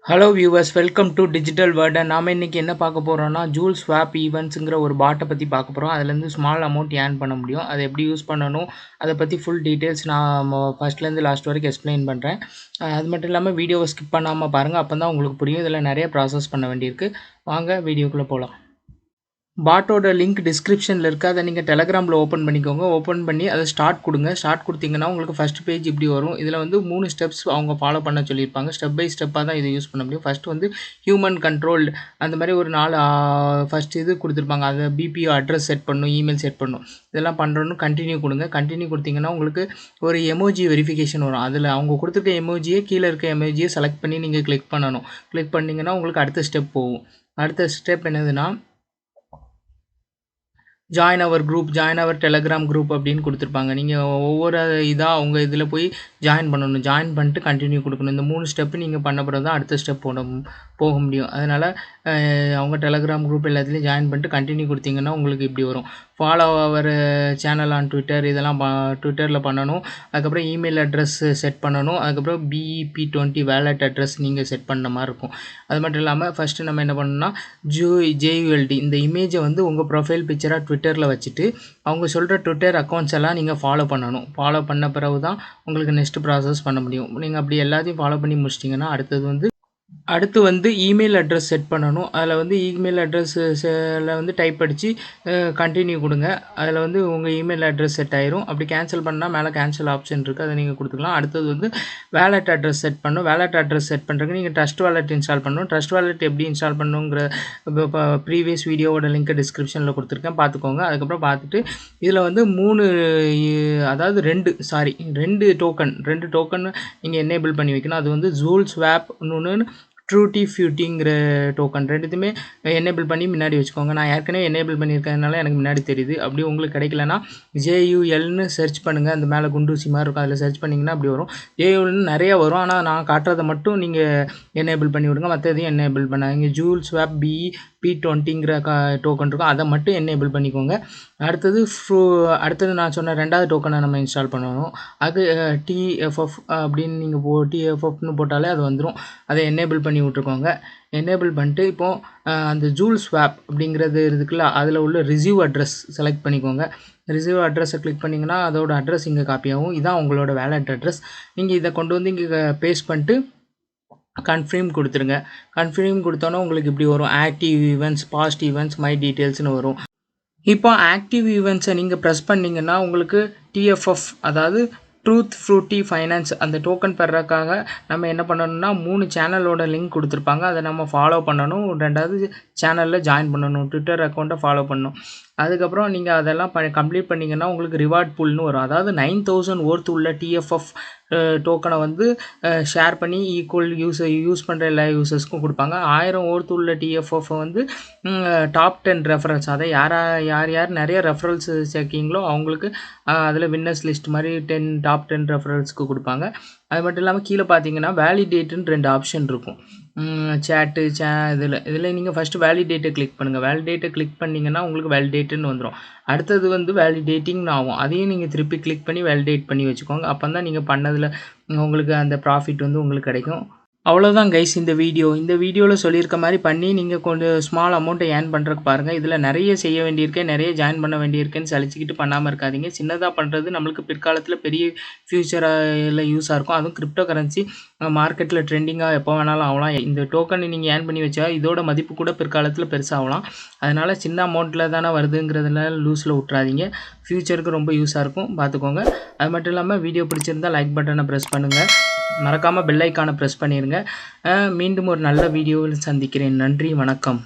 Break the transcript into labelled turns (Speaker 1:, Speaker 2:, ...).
Speaker 1: Hello viewers, welcome to digital வேர்டன். நாம் இன்றைக்கி என்ன பார்க்க போகிறோம்னா JulSwap Eventsங்கிற ஒரு பாட்டை பற்றி பார்க்க போகிறோம். அதுலேருந்து ஸ்மால் அமௌண்ட் ஏர்ன் பண்ண முடியும். அதை எப்படி யூஸ் பண்ணணும், அதை பற்றி ஃபுல் டீட்டெயில்ஸ் நான் ஃபஸ்ட்லேருந்து லாஸ்ட் வரைக்கும் எக்ஸ்பிளைன் பண்ணுறேன். அது மட்டும் இல்லாமல் வீடியோவை ஸ்கிப் பண்ணாமல் பாருங்கள், அப்போ தான் உங்களுக்கு புரியும். இதில் நிறைய ப்ராசஸ் பண்ண வேண்டியிருக்கு. வாங்க வீடியோக்குள்ளே போகலாம். பாட்டோட லிங்க் டிஸ்கிரிப்ஷனில் இருக்குது. அதை நீங்கள் டெலகிராமில் ஓப்பன் பண்ணிக்கோங்க. ஓப்பன் பண்ணி அதை ஸ்டார்ட் கொடுங்க. ஸ்டார்ட் கொடுத்தீங்கன்னா உங்களுக்கு ஃபஸ்ட் பேஜ் இப்படி வரும். இதில் வந்து 3 ஸ்டெப்ஸ் அவங்க ஃபாலோ பண்ண சொல்லியிருப்பாங்க. ஸ்டெப் பை ஸ்டெப்பாக தான் இதை யூஸ் பண்ண முடியும். ஃபஸ்ட்டு வந்து ஹியூமன் கண்ட்ரோல்டு அந்த மாதிரி ஒரு 4 ஃபஸ்ட் இது கொடுத்துருப்பாங்க. அதை பிபிஓ அட்ரஸ் செட் பண்ணணும், இமெயில் செட் பண்ணணும். இதெல்லாம் பண்ணுறோன்னு கண்டினியூ கொடுங்க. கண்டினியூ கொடுத்தீங்கன்னா உங்களுக்கு ஒரு எமோஜி வெரிஃபிகேஷன் வரும். அதில் அவங்க கொடுத்துருக்க எமோஜியை கீழே இருக்க எமோஜியை செலக்ட் பண்ணி நீங்கள் கிளிக் பண்ணணும். கிளிக் பண்ணிங்கன்னா உங்களுக்கு அடுத்த ஸ்டெப் போகும். அடுத்த ஸ்டெப் என்னதுன்னா join our group, join our Telegram group அப்படின்னு கொடுத்துருப்பாங்க. நீங்கள் ஒவ்வொரு இதாக அவங்க இதில் போய் ஜாயின் பண்ணணும். ஜாயின் பண்ணிட்டு கண்டினியூ கொடுக்கணும். இந்த 3 ஸ்டெப்பு நீங்கள் பண்ண பிறகு தான் அடுத்த ஸ்டெப் போக முடியும். அதனால் அவங்க டெலகிராம் குரூப் எல்லாத்துலேயும் ஜாயின் பண்ணிட்டு கண்டினியூ கொடுத்தீங்கன்னா உங்களுக்கு இப்படி வரும். Follow our channel on Twitter, இதெல்லாம் ட்விட்டரில் பண்ணணும். அதுக்கப்புறம் இமெயில் அட்ரஸ் செட் பண்ணணும். அதுக்கப்புறம் BEP20 வேலட் அட்ரஸ் நீங்கள் செட் பண்ண மாதிரி இருக்கும். அது மட்டும் இல்லாமல் ஃபஸ்ட்டு நம்ம என்ன பண்ணணும்னா JULD இந்த இமேஜை வந்து உங்கள் ப்ரொஃபைல் பிக்சராக ட்விட்டரில் வச்சுட்டு அவங்க சொல்கிற ட்விட்டர் அக்கௌண்ட்ஸ் எல்லாம் நீங்கள் ஃபாலோ பண்ணணும். ஃபாலோ பண்ண பிறகு தான் உங்களுக்கு நெக்ஸ்ட் ப்ராசஸ் பண்ண முடியும். நீங்கள் அப்படி எல்லாத்தையும் ஃபாலோ பண்ணி முடிச்சிட்டிங்கன்னா அடுத்து வந்து இமெயில் அட்ரஸ் செட் பண்ணணும். அதில் வந்து இமெயில் அட்ரஸில் வந்து டைப் அடித்து கண்டினியூ கொடுங்க. அதில் வந்து உங்கள் இமெயில் அட்ரஸ் செட் ஆயிரும். அப்படி கேன்சல் பண்ணால் மேலே கேன்சல் ஆப்ஷன் இருக்குது, அதை நீங்கள் கொடுத்துக்கலாம். அடுத்தது வந்து வேலட் அட்ரஸ் செட் பண்ணணும். வேலட் அட்ரஸ் செட் பண்ணுறதுக்கு நீங்கள் ட்ரஸ்ட் வாலெட் இன்ஸ்டால் பண்ணணும். ட்ரஸ்ட் வாலெட் எப்படி இன்ஸ்டால் பண்ணணுங்கிற ப்ரீவியஸ் வீடியோவோட லிங்க்கை டிஸ்கிரிப்ஷனில் கொடுத்துருக்கேன், பார்த்துக்கோங்க. அதுக்கப்புறம் பார்த்துட்டு இதில் வந்து 2 டோக்கன் நீங்கள் எனேபிள் பண்ணி வைக்கணும். அது வந்து JulSwap இன்னொன்று TFF டோக்கன் ரெண்டுத்தையுமே எனேபிள் பண்ணி முன்னாடி வச்சுக்கோங்க. நான் ஏற்கனவே எனேபிள் பண்ணியிருக்கிறதுனால எனக்கு முன்னாடி தெரியுது. அப்படி உங்களுக்கு கிடைக்கலனா JULன்னு சர்ச் பண்ணுங்கள். அந்த மேலே குண்டூசி மாதிரி இருக்கும், அதில் சர்ச் பண்ணிங்கன்னா அப்படி வரும். JULன்னு நிறைய வரும், ஆனால் நான் காட்டுறதை மட்டும் நீங்கள் எனேபிள் பண்ணி விடுங்க. மற்றதையும் எனேபிள் பண்ணாங்க. JulSwap BEP20 டோக்கன் இருக்கும், அதை மட்டும் எனேபிள் பண்ணிக்கோங்க. அடுத்தது நான் சொன்ன 2வது டோக்கனை நம்ம இன்ஸ்டால் பண்ணணும். அது TFF அப்படின்னு நீங்கள் TFFன்னு போட்டாலே அது வந்துடும். அதை எனேபிள் பண்ணி விட்ருக்கோங்க. எனேபிள் பண்ணிட்டு இப்போது அந்த JulSwap அப்படிங்கிறது இருக்குல்ல, அதில் உள்ள ரிசீவ் அட்ரஸ் செலக்ட் பண்ணிக்கோங்க. ரிசீவ் அட்ரஸை கிளிக் பண்ணிங்கன்னா அதோட அட்ரஸ் இங்கே காப்பி ஆகும். இதான் உங்களோட வேலட் அட்ரஸ். நீங்கள் இதை கொண்டு வந்து இங்கே பேஸ்ட் பண்ணிட்டு கன்ஃபார்ம் கொடுத்துருங்க. கன்ஃபார்ம் கொடுத்தோன்னா உங்களுக்கு இப்படி வரும். Active events, past events, my டீட்டெயில்ஸ்னு வரும். இப்போ ஆக்டிவ் ஈவெண்ட்ஸை நீங்கள் ப்ரெஸ் பண்ணிங்கன்னா உங்களுக்கு TFF அதாவது ட்ரூத் ஃப்ரூட்டி ஃபைனான்ஸ் அந்த டோக்கன் பெறக்காக நம்ம என்ன பண்ணணும்னா 3 சேனலோட லிங்க் கொடுத்துருப்பாங்க. அதை நம்ம ஃபாலோ பண்ணணும். 2வது சேனலில் ஜாயின் பண்ணணும். ட்விட்டர் அக்கௌண்ட்டை ஃபாலோ பண்ணணும். அதுக்கப்புறம் நீங்கள் அதெல்லாம் கம்ப்ளீட் பண்ணிங்கன்னா உங்களுக்கு ரிவார்ட் பூல்னு வரும். அதாவது 9000 ஒர்த் உள்ள TFF டோக்கனை வந்து ஷேர் பண்ணி யூஸ் பண்ணுற எல்லா யூசர்ஸ்க்கும் கொடுப்பாங்க. 1000 ஒர்த் உள்ள TFF வந்து டாப் 10 ரெஃபரன்ஸ், அதை யார் நிறைய ரெஃபரன்ஸ் சேர்க்கிங்களோ அவங்களுக்கு அதில் வின்னர்ஸ் லிஸ்ட் மாதிரி டாப் 10 ரெஃபரன்ஸ்க்கு கொடுப்பாங்க. அது மட்டும் இல்லாமல் கீழே பார்த்தீங்கன்னா வேலிடேட்டுன்னு 2 ஆப்ஷன் இருக்கும். இதில் நீங்கள் ஃபஸ்ட்டு வேலிடேட்டை கிளிக் பண்ணுங்கள். வேலிடேட்டை கிளிக் பண்ணிங்கன்னா உங்களுக்கு வேலிடேட்டுன்னு வந்துடும். அடுத்தது வந்து வேலிடேட்டிங்னு ஆகும். அதையும் நீங்கள் திருப்பி கிளிக் பண்ணி வேலிடேட் பண்ணி வச்சுக்கோங்க. அப்போ தான் நீங்கள் பண்ணதில் உங்களுக்கு அந்த ப்ராஃபிட் வந்து உங்களுக்கு கிடைக்கும். அவ்வளோதான் கைஸ் இந்த வீடியோவில் சொல்லியிருக்க மாதிரி பண்ணி நீங்கள் கொஞ்சம் ஸ்மால் அமௌண்ட்டை ஏர்ன் பண்ணுறதுக்கு பாருங்கள். இதில் நிறைய செய்ய வேண்டியிருக்கேன், நிறைய ஜாயின் பண்ண வேண்டியிருக்கேன்னு சலிச்சிக்கிட்டு பண்ணாமல் இருக்காதீங்க. சின்னதாக பண்ணுறது நம்மளுக்கு பிற்காலத்தில் பெரிய ஃப்யூச்சரில் யூஸாக இருக்கும். அதுவும் கிரிப்டோ கரன்சி மார்க்கெட்டில் ட்ரெண்டிங்காக எப்போ வேணாலும் ஆகலாம். இந்த டோக்கனை நீங்கள் ஏர்ன் பண்ணி வச்சா இதோட மதிப்பு கூட பிற்காலத்தில் பெருசாகலாம். அதனால் சின்ன அமௌண்ட்டில் தானே வருதுங்கிறதுனால லூஸில் விட்றாதீங்க. ஃப்யூச்சருக்கு ரொம்ப யூஸாக இருக்கும், பார்த்துக்கோங்க. அது மட்டும் இல்லாமல் வீடியோ பிடிச்சிருந்தால் லைக் பட்டனை ப்ரெஸ் பண்ணுங்கள். மறக்காமல் பெல் ஐக்கானை ப்ரெஸ் பண்ணிடுங்க. மீண்டும் ஒரு நல்ல வீடியோவில் சந்திக்கிறேன். நன்றி, வணக்கம்.